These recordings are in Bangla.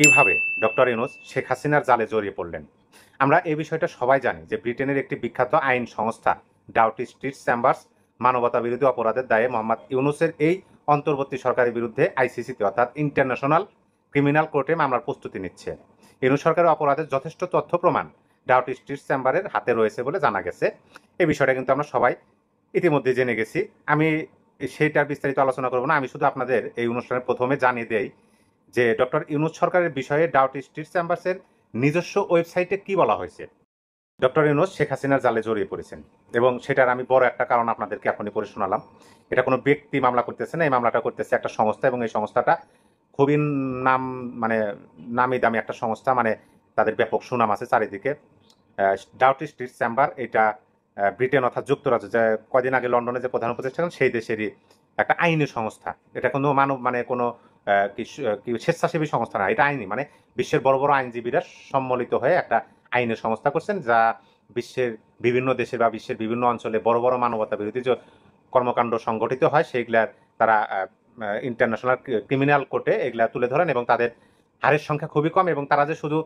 কিভাবে ডক্টর ইউনূস শেখ হাসিনার জালে জড়িয়ে পড়লেন। আমরা এই বিষয়টা সবাই জানি যে ব্রিটেনের একটি বিখ্যাত আইন সংস্থা ডাউটি স্ট্রিট চেম্বার্স মানবতা বিরোধী অপরাধের দায়ে মোহাম্মদ ইউনূসের এই অন্তর্বর্তী সরকারের বিরুদ্ধে আইসিসিতে অর্থাৎ ইন্টারন্যাশনাল ক্রিমিনাল কোর্টে মামলার প্রস্তুতি নিচ্ছে। ইউনূস সরকারের অপরাধের যথেষ্ট তথ্য প্রমাণ ডাউটি স্ট্রিট চেম্বারের হাতে রয়েছে বলে জানা গেছে। এই বিষয়টা কিন্তু আমরা সবাই ইতিমধ্যে জেনে গেছি। আমি সেইটার বিস্তারিত আলোচনা করব না, আমি শুধু আপনাদের এই অনুষ্ঠানের প্রথমে জানিয়ে দেই যে ডক্টর ইউনূস সরকারের বিষয়ে ডাউটি স্ট্রিট চেম্বার্সের নিজস্ব ওয়েবসাইটে কি বলা হয়েছে। ডক্টর ইউনূস শেখ হাসিনার জালে জড়িয়ে পড়েছেন এবং সেটার আমি বড় একটা কারণ আপনাদেরকে এখনই পড়ে শোনালাম। এটা কোনো ব্যক্তি মামলা করতেছে না, এই মামলাটা করতেছে একটা সংস্থা এবং এই সংস্থাটা খুবই নামি দামি একটা সংস্থা, তাদের ব্যাপক সুনাম আছে চারিদিকে। ডাউটি স্ট্রিট চেম্বার এটা ব্রিটেন অর্থাৎ যুক্তরাজ্য, যে কদিন আগে লন্ডনে যে প্রধান উপদেষ্টা ছিলেন সেই দেশেরই একটা আইনি সংস্থা। এটা কোনো কোনো স্বেচ্ছাসেবী সংস্থা না, এটা আইনি, বিশ্বের বড় বড় আইনজীবীরা সম্মিলিত হয়ে একটা আইনের সংস্থা করছেন, যা বিশ্বের বিভিন্ন দেশে বা বিশ্বের বিভিন্ন অঞ্চলে বড় বড় মানবতা বিরোধী যে কর্মকাণ্ড সংগঠিত হয় সেইগুলার তারা ইন্টারন্যাশনাল ক্রিমিনাল কোর্টে এগুলা তুলে ধরেন এবং তাদের হারের সংখ্যা খুবই কম এবং তারা যে শুধু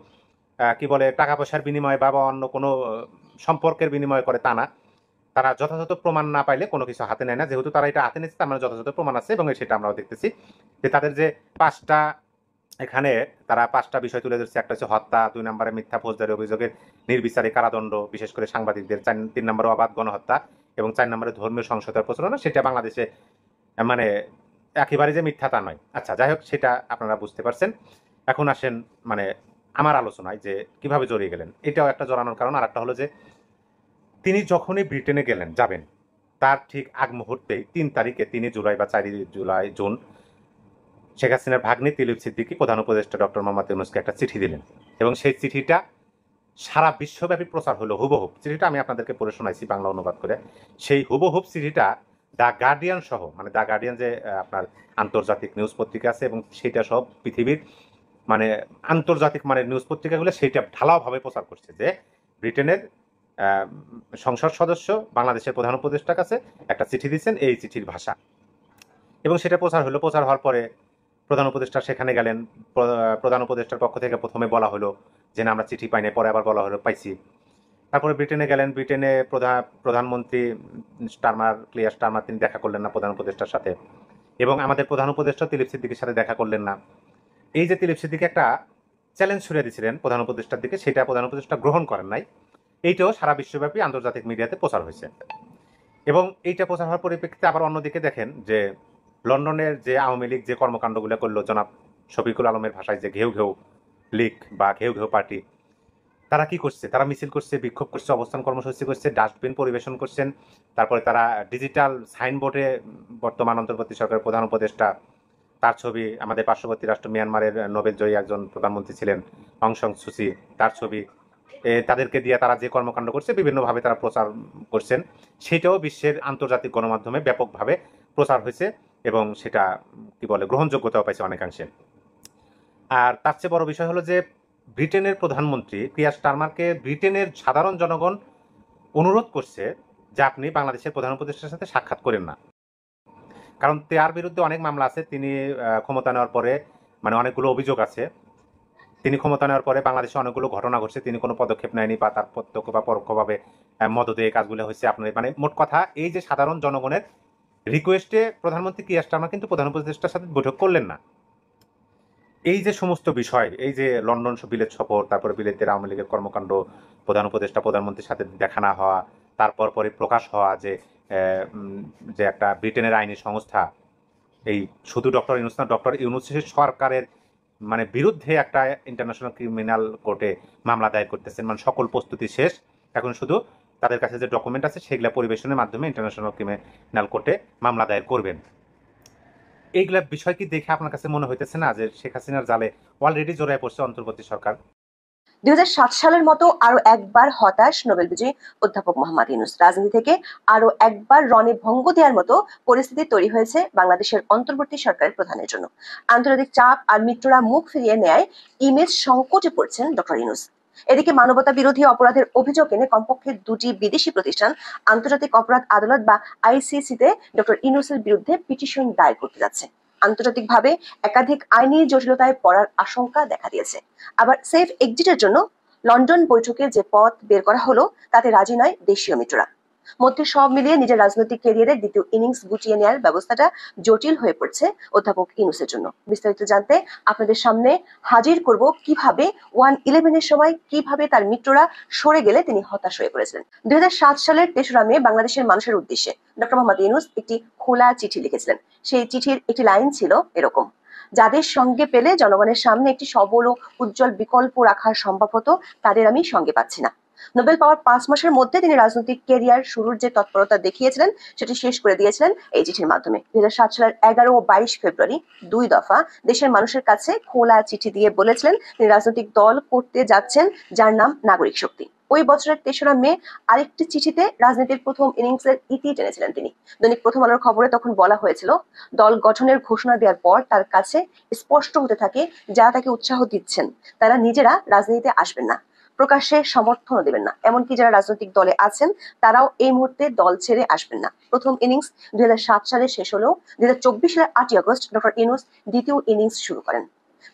টাকা পয়সার বিনিময়ে বা অন্য কোনো সম্পর্কের বিনিময়ে করে তা না, তারা যথাযথ প্রমাণ না পাইলে কোনো কিছু হাতে নেয় না। যেহেতু তারা এটা হাতে নিচ্ছে তার মানে যথাযথ প্রমাণ আছে এবং সেটা আমরাও দেখতেছি যে তাদের যে এখানে তারা 5টা বিষয় তুলে ধরছে। একটা হচ্ছে হত্যা, 2 নম্বরে মিথ্যা ফৌজদারি অভিযোগের নির্বিচারে কারাদণ্ড বিশেষ করে সাংবাদিকদের, 3 নম্বরে অবাধ গণহত্যা এবং 4 নম্বরে ধর্মীয় সহিংসতার প্রচলন। সেটা বাংলাদেশে একেবারে যে মিথ্যা তা নয়। আচ্ছা, যাই হোক, সেটা আপনারা বুঝতে পারছেন। এখন আসেন আমার আলোচনায় যে কিভাবে জড়িয়ে গেলেন। এটাও একটা জড়ানোর কারণ। আর একটা হলো যে তিনি যখনই ব্রিটেনে যাবেন তার ঠিক আগ মুহূর্তেই 3 তারিখে 3 জুলাই বা 4 জুন শেখ হাসিনার ভাগ্নি তিলিপ সিদ্দিকী প্রধান উপদেষ্টা ডক্টর মোহাম্মদ ইউনূসকে একটা চিঠি দিলেন এবং সেই চিঠিটা সারা বিশ্বব্যাপী প্রচার হলো। হুবহুব চিঠিটা আমি আপনাদেরকে পড়ে শোনাইছি বাংলা অনুবাদ করে। সেই হুবহুব চিঠিটা দ্য গার্ডিয়ান সহ, দ্য গার্ডিয়ান যে আপনার আন্তর্জাতিক নিউজ পত্রিকা আছে এবং সেটা সব পৃথিবীর আন্তর্জাতিক নিউজ পত্রিকাগুলো সেইটা ঢালাওভাবে প্রচার করছে যে ব্রিটেনের সংসদ সদস্য বাংলাদেশের প্রধান উপদেষ্টার কাছে একটা চিঠি দিচ্ছেন, এই চিঠির ভাষা। এবং সেটা প্রচার হলো। প্রচার হওয়ার পরে প্রধান উপদেষ্টা সেখানে গেলেন। প্রধান উপদেষ্টার পক্ষ থেকে প্রথমে বলা হলো যে না, আমরা চিঠি পাই না, পরে আবার বলা হলো পাইছি। তারপরে ব্রিটেনে গেলেন। ব্রিটেনে প্রধানমন্ত্রী ক্লিয়ার স্টারমার তিনি দেখা করলেন না প্রধান উপদেষ্টার সাথে এবং আমাদের প্রধান উপদেষ্টা তিলিপ সিদ্দিকীর সাথে দেখা করলেন না। এই যে তিলিপ সিদ্দিকী একটা চ্যালেঞ্জ ছুড়ে দিয়েছিলেন প্রধান উপদেষ্টার দিকে, সেটা প্রধান উপদেষ্টা গ্রহণ করেন নাই। এইটাও সারা বিশ্বব্যাপী আন্তর্জাতিক মিডিয়াতে প্রচার হয়েছে এবং এইটা প্রচার হওয়ার পরিপ্রেক্ষিতে আবার অন্যদিকে দেখেন যে লন্ডনের যে আওয়ামী লীগ যে কর্মকাণ্ডগুলো করলো জনাব শফিকুল আলমের ভাষায় যে ঘেউ ঘেউ লীগ বা ঘেউ ঘেউ পার্টি, তারা কি করছে? তারা মিছিল করছে, বিক্ষোভ করছে, অবস্থান কর্মসূচি করছে, ডাস্টবিন পরিবেশন করছেন। তারপরে তারা ডিজিটাল সাইনবোর্ডে বর্তমান অন্তর্বর্তী সরকারের প্রধান উপদেষ্টা তার ছবি, আমাদের পার্শ্ববর্তী রাষ্ট্র মিয়ানমারের নোবেল জয়ী একজন প্রধানমন্ত্রী ছিলেন অং সান সু চি, তার ছবি, তাদেরকে দিয়ে তারা যে কর্মকাণ্ড করছে বিভিন্নভাবে তারা প্রচার করছেন। সেটাও বিশ্বের আন্তর্জাতিক গণমাধ্যমে ব্যাপকভাবে প্রচার হয়েছে এবং সেটা গ্রহণযোগ্যতাও পাইছে অনেকাংশে। আর তার চেয়ে বড় বিষয় হলো যে ব্রিটেনের প্রধানমন্ত্রী কিয়ার স্টারমারকে ব্রিটেনের সাধারণ জনগণ অনুরোধ করছে যে আপনি বাংলাদেশের প্রধান উপদেষ্টার সাথে সাক্ষাৎ করেন না, কারণ তার বিরুদ্ধে অনেক মামলা আছে। তিনি ক্ষমতা নেওয়ার পরে অনেকগুলো অভিযোগ আছে। তিনি ক্ষমতা নেওয়ার পরে বাংলাদেশে অনেকগুলো ঘটনা ঘটছে, তিনি কোনো পদক্ষেপ নেয়নি বা তার প্রত্যক্ষ বা পরোক্ষভাবে মদদে এই কাজগুলো হয়েছে। আপনার মোট কথা এই যে সাধারণ জনগণের রিকোয়েস্টে প্রধানমন্ত্রী কিয়ার স্টারমার কিন্তু প্রধান উপদেষ্টার সাথে বৈঠক করলেন না। এই যে সমস্ত বিষয়, এই যে লন্ডন বিলেত সফর, তারপরে বিলেতের আওয়ামী লীগের কর্মকাণ্ড, প্রধান উপদেষ্টা প্রধানমন্ত্রীর সাথে দেখা না হওয়া, তারপর পরে প্রকাশ হওয়া যে একটা ব্রিটেনের আইনি সংস্থা এই শুধু ডক্টর ইউনূস না, ডক্টর ইউনূসের সরকারের বিরুদ্ধে একটা ইন্টারন্যাশনাল ক্রিমিনাল কোর্টে মামলা দায়ের করতেছেন। সকল প্রস্তুতি শেষ, এখন শুধু তাদের কাছে যে ডকুমেন্ট আছে সেগুলা পরিবেশনের মাধ্যমে ইন্টারন্যাশনাল ক্রিমিনাল কোর্টে মামলা দায়ের করবেন। এইগুলা বিষয় কি দেখে আপনার কাছে মনে হইতেছে না যে শেখ হাসিনার জালে অলরেডি জড়ায় পড়ছে অন্তর্বর্তী সরকার? 2007 সালের মতো আরো একবার হতাশ নোবেল বিজয়ী অধ্যাপক মোহাম্মদ ইউনূস। রাজনীতি থেকে আরো একবার রণে ভঙ্গ দেওয়ার মতো পরিস্থিতি তৈরি হয়েছে বাংলাদেশের অন্তর্বর্তী সরকারের প্রধানের জন্য। আন্তর্জাতিক চাপ আর মিত্ররা মুখ ফিরিয়ে নেয় ইমেজ সংকটে পড়ছেন ডক্টর ইউনূস। এদিকে মানবতা বিরোধী অপরাধের অভিযোগ এনে কমপক্ষে 2টি বিদেশি প্রতিষ্ঠান আন্তর্জাতিক অপরাধ আদালত বা আইসিসিতে ডক্টর ইউনূসের বিরুদ্ধে পিটিশন দায়ের করতে যাচ্ছে। আন্তর্জাতিকভাবে একাধিক আইনি জটিলতায় পড়ার আশঙ্কা দেখা দিয়েছে। আবার সেফ এক্সিটের জন্য লন্ডন বৈঠকে যে পথ বের করা হলো তাতে রাজি নয় দেশীয় মিত্ররা। মধ্যে সব মিলিয়ে নিজের রাজনৈতিক ক্যারিয়ারের দ্বিতীয় ইনিংস গুটিয়ে নেওয়ার ব্যবস্থাটা জটিল হয়ে পড়ছে অধ্যাপক ইউনূসের জন্য। বিস্তারিত জানতে আপনাদের সামনে হাজির করব কিভাবে 1-11 সময় কিভাবে তার মিত্ররা সরে গেলে তিনি হতাশ হয়ে পড়েছিলেন। 2007 সালের 3রা মে বাংলাদেশের মানুষের উদ্দেশ্যে ডক্টর মোহাম্মদ ইউনূস একটি খোলা চিঠি লিখেছিলেন। সেই চিঠির একটি লাইন ছিল এরকম: যাদের সঙ্গে পেলে জনগণের সামনে একটি সবল ও উজ্জ্বল বিকল্প রাখা সম্ভব হতো, তাদের আমি সঙ্গে পাচ্ছি না। নোবেল পাওয়ার 5 মাসের মধ্যে তিনি রাজনৈতিক ক্যারিয়ার শুরুর যে তৎপরতা দেখিয়েছিলেন সেটি শেষ করে দিয়েছিলেন এই চিঠির মাধ্যমে। 2007 সালের 11 ও 22 ফেব্রুয়ারি 2 দফা দেশের মানুষের কাছে খোলা চিঠি দিয়ে বলেছিলেন তিনি রাজনৈতিক দল করতে যাচ্ছেন যার নাম নাগরিক শক্তি। ওই বছরের 3রা মে আরেকটি চিঠিতে রাজনীতির প্রথম ইনিংসের ইতি টেনেছিলেন তিনি। দৈনিক প্রথম আলোর খবরে তখন বলা হয়েছিল, দল গঠনের ঘোষণা দেওয়ার পর তার কাছে স্পষ্ট হতে থাকে যারা তাকে উৎসাহ দিচ্ছেন তারা নিজেরা রাজনীতিতে আসবেন না, প্রকাশ্যে সমর্থনও দেবেন না, এমনকি যারা রাজনৈতিক দলে আছেন তারাও এই মুহূর্তে দল ছেড়ে আসবেন না। প্রথম ইনিংস 2007 সালে শেষ হলেও 2024 সালের 8 আগস্ট ডক্টর ইউনূস দ্বিতীয় ইনিংস শুরু করেন।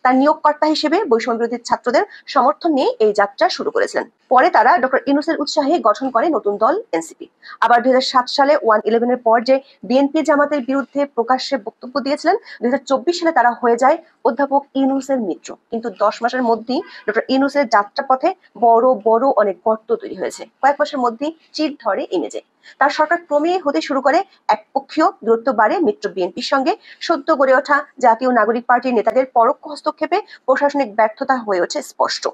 তার নিয়োগকর্তা হিসেবে বৈষম্য বিরোধী ছাত্রদের সমর্থন নিয়ে এই যাত্রা শুরু করেছিলেন। পরে তারা ডক্টর ইউনূসের উৎসাহে গঠন করে নতুন দল এনসিপি। আবার 2007 সালে 1-11 এর পর যে বিএনপি জামাতের বিরুদ্ধে প্রকাশ্যে বক্তব্য দিয়েছিলেন, 2024 সালে তারা হয়ে যায় অধ্যাপক ইউনূসের মিত্র। কিন্তু 10 মাসের মধ্যেই ডক্টর ইউনূসের যাত্রাপথে বড় বড় অনেক গর্ত তৈরি হয়েছে। কয়েক মাসের মধ্যেই চির ধরে ইমেজে। তার সরকার ক্রমেই হতে শুরু করে একপক্ষীয়, দূরত্ব বাড়ে মিত্র বিএনপির সঙ্গে। সদ্য গড়ে ওঠা জাতীয় নাগরিক পার্টির নেতাদের পরোক্ষ হস্তক্ষেপে প্রশাসনিক ব্যর্থতা হয়ে ওঠে স্পষ্ট।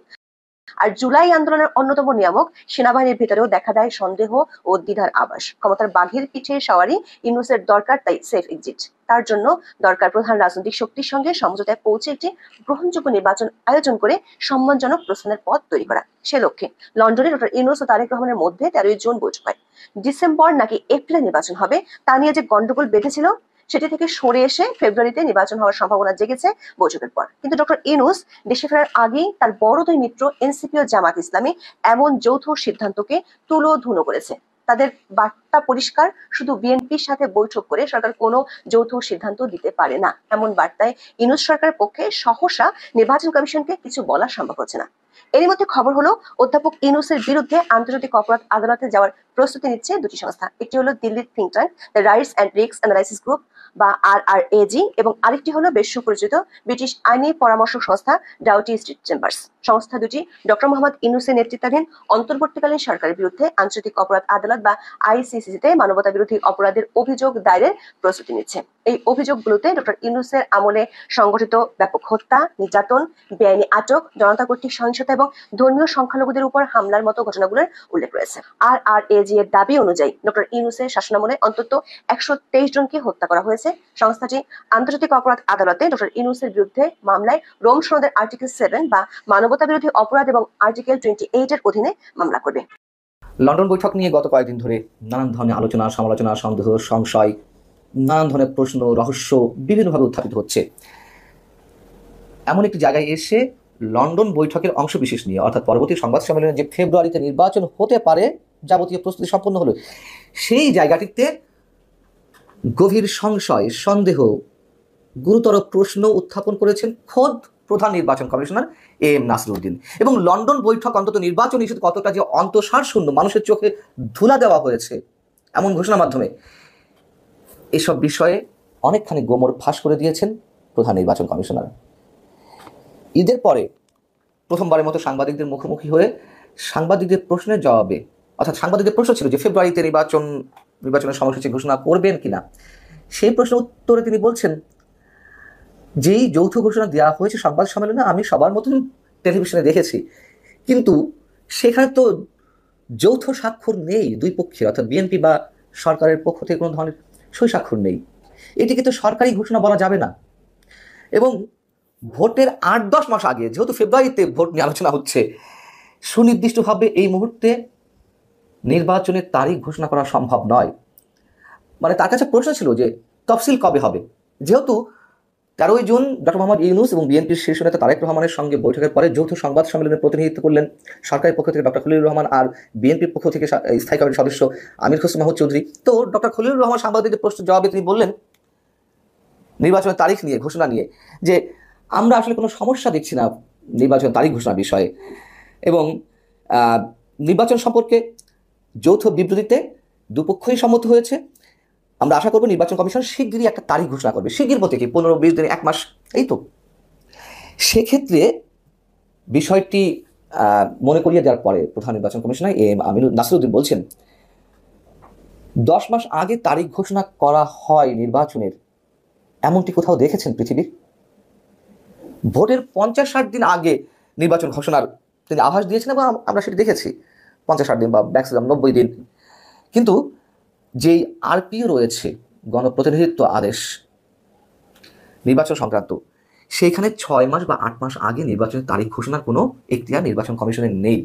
আর জুলাই আন্দোলনের অন্যতম নিয়ামক সেনাবাহিনীর ভেতরেও দেখা দেয় সন্দেহ ও দ্বিধার আভাস। ক্ষমতার বাঘের পিঠে সওয়ারি ইউনূসের দরকার, তাই সেফ এক্সিট। তার জন্য দরকার প্রধান রাজনৈতিক শক্তির সঙ্গে সমঝোতায় পৌঁছে একটি গ্রহণযোগ্য নির্বাচন আয়োজন করে সম্মানজনক প্রস্থানের পথ তৈরি করা। সে লক্ষ্যে লন্ডনে ডক্টর ইউনূস ও তারেক রহমানের মধ্যে 13 জুন বৈঠক হয়। ডিসেম্বর নাকি এপ্রিলে নির্বাচন হবে তা নিয়ে যে গন্ডগোল বেঁধেছিল সেটি থেকে সরে এসে ফেব্রুয়ারিতে নির্বাচন হওয়ার সম্ভাবনা জেগেছে বৈঠকের পর। কিন্তু ডক্টর ইউনূস দেশে ফেরার আগেই তার বড় দুই মিত্র এনসিপি ও জামাত ইসলামী এমন যৌথ সিদ্ধান্তকে তুলোধুনো করেছে। তাদের বার্তা পরিষ্কার, শুধু বিএনপির সাথে বৈঠক করে সরকার কোনো যৌথ সিদ্ধান্ত দিতে পারে না। এমন বার্তায় ইউনূস সরকারের পক্ষে সহসা নির্বাচন কমিশনকে কিছু বলা সম্ভব হচ্ছে না। এরই মধ্যে খবর হলো অধ্যাপক ইউনূসের বিরুদ্ধে আন্তর্জাতিক অপরাধ আদালতে যাওয়ার প্রস্তুতি নিচ্ছে দুটি সংস্থা। একটি হলো দিল্লির think tank the rights and risk analysis group বা RRAG, এবং আরেকটি হলো বেশ সুপরিচিত ব্রিটিশ আইনি পরামর্শক সংস্থা ডাউটি স্ট্রিট চেম্বার্স। সংস্থা দুটি ডক্টর মোহাম্মদ ইউনূসের নেতৃত্বাধীন অন্তর্বর্তীকালীন সরকারের বিরুদ্ধে আন্তর্জাতিক অপরাধ আদালত বা ICCতে মানবতা বিরোধী অপরাধের অভিযোগ দায়েরের প্রস্তুতি নিচ্ছে। এই অভিযোগগুলোতে ডক্টর ইউনূসের আমলে সংগঠিত ব্যাপক হত্যা, নির্যাতন, বেআইনি আটক, জনতা কর্তৃক সহিংসতা এবং ধর্মীয় সংখ্যালঘুদের উপর হামলার মতো ঘটনাগুলোর উল্লেখ রয়েছে। RRAG এর দাবি অনুযায়ী ডক্টর ইউনূসের শাসনামলে অন্তত 123 জনকে হত্যা করা হয়েছে। সংস্থাটি আন্তর্জাতিক অপরাধ আদালতে ডক্টর ইউনূসের বিরুদ্ধে মামলায় রোম সনদের আর্টিকেল 7 বা মানবতা বিরোধী অপরাধ এবং আর্টিকেল 28 এর অধীনে মামলা করবে। লন্ডন বৈঠক নিয়ে গত কয়েকদিন ধরে নানান ধরনের আলোচনা, সমালোচনা, সন্দেহ, সংশয়, নানান ধরনের প্রশ্ন, রহস্য বিভিন্নভাবে উত্থাপিত হচ্ছে। এমন একটি জায়গায় এসে লন্ডন বৈঠকের অংশ বিশেষ নিয়ে, অর্থাৎ পরবর্তী সংবাদ সম্মেলনে যে ফেব্রুয়ারিতে নির্বাচন হতে পারে, যাবতীয় প্রস্তুতি সম্পন্ন হলো, সেই জায়গাটিতে গভীর সংশয়, সন্দেহ, গুরুতর প্রশ্ন উত্থাপন করেছেন খোদ প্রধান নির্বাচন কমিশনার AM নাসিরউদ্দিন। এবং লন্ডন বৈঠক অন্তত নির্বাচন ইস্যুতে কতটা যে অন্তঃসার শূন্য, মানুষের চোখে ধুলা দেওয়া হয়েছে এমন ঘোষণার মাধ্যমে, এসব বিষয়ে অনেকখানি গোমর ফাঁস করে দিয়েছেন প্রধান নির্বাচন কমিশনার। ঈদের পরে প্রথমবারের মতো সাংবাদিকদের মুখোমুখি হয়ে সাংবাদিকদের প্রশ্নের জবাবে, অর্থাৎ সাংবাদিকদের প্রশ্ন ছিল যে ফেব্রুয়ারিতে নির্বাচনের সময়সূচি ঘোষণা করবেন কিনা, সেই প্রশ্নের উত্তরে তিনি বলছেন, যেই যৌথ ঘোষণা দেওয়া হয়েছে সংবাদ সম্মেলনে আমি সবার মতন টেলিভিশনে দেখেছি, কিন্তু সেখানে তো যৌথ স্বাক্ষর নেই দুই পক্ষের, অর্থাৎ বিএনপি বা সরকারের পক্ষ থেকে কোনো ধরনের সই স্বাক্ষর নেই। এটিকে তো সরকারি ঘোষণা বলা যাবে না। এবং ভোটের 8-10 মাস আগে, যেহেতু ফেব্রুয়ারিতে ভোট নিয়ে আলোচনা হচ্ছে, সুনির্দিষ্টভাবে এই মুহূর্তে নির্বাচনের তারিখ ঘোষণা করা সম্ভব নয়। মানে তার কাছে প্রশ্ন ছিল যে তফসিল কবে হবে। যেহেতু 13 জুন ডক্টর মোহাম্মদ ইউনূস এবং বিএনপির শীর্ষ নেতা তারেক রহমানের সঙ্গে বৈঠকের পরে যৌথ সংবাদ সম্মেলনে প্রতিনিধিত্ব করলেন সরকারের পক্ষ থেকে ডক্টর খলিলুর রহমান আর বিএনপির পক্ষ থেকে স্থায়ী কমিটির সদস্য আমির হোসেন মাহমুদ চৌধুরী। তো ডক্টর খলিলুর রহমান সাংবাদিকদের প্রশ্নের জবাবে তিনি বললেন নির্বাচনের তারিখ নিয়ে, ঘোষণা নিয়ে, যে আমরা আসলে কোনো সমস্যা দেখছি না নির্বাচনের তারিখ ঘোষণার বিষয়ে। এবং নির্বাচন সম্পর্কে যৌথ বিবৃতিতে দুপক্ষই সম্মত হয়েছে। আমরা আশা করব নির্বাচন কমিশন শিগগিরই একটা তারিখ ঘোষণা করবে। শিগগির বলতে কি 15-20 দিন, 1 মাস, এই তো। সেক্ষেত্রে বিষয়টি মনে করিয়ে দেওয়ার পরে প্রধান নির্বাচন কমিশনার এম নাসিরউদ্দিন বলছেন, 10 মাস আগে তারিখ ঘোষণা করা হয় নির্বাচনের, এমনটি কোথাও দেখেছেন পৃথিবীর? ভোটের 50-60 দিন আগে নির্বাচন ঘোষণার তিনি আভাস দিয়েছেন এবং আমরা সেটি দেখেছি, 50-60 দিন বা ম্যাক্সিমাম 90 দিন। কিন্তু যেই আরপিও রয়েছে, গণপ্রতিনিধিত্ব আদেশ নির্বাচন সংক্রান্ত, সেইখানে 6 মাস বা 8 মাস আগে নির্বাচনের তারিখ ঘোষণার কোনো এখতিয়ার নির্বাচন কমিশনের নেই।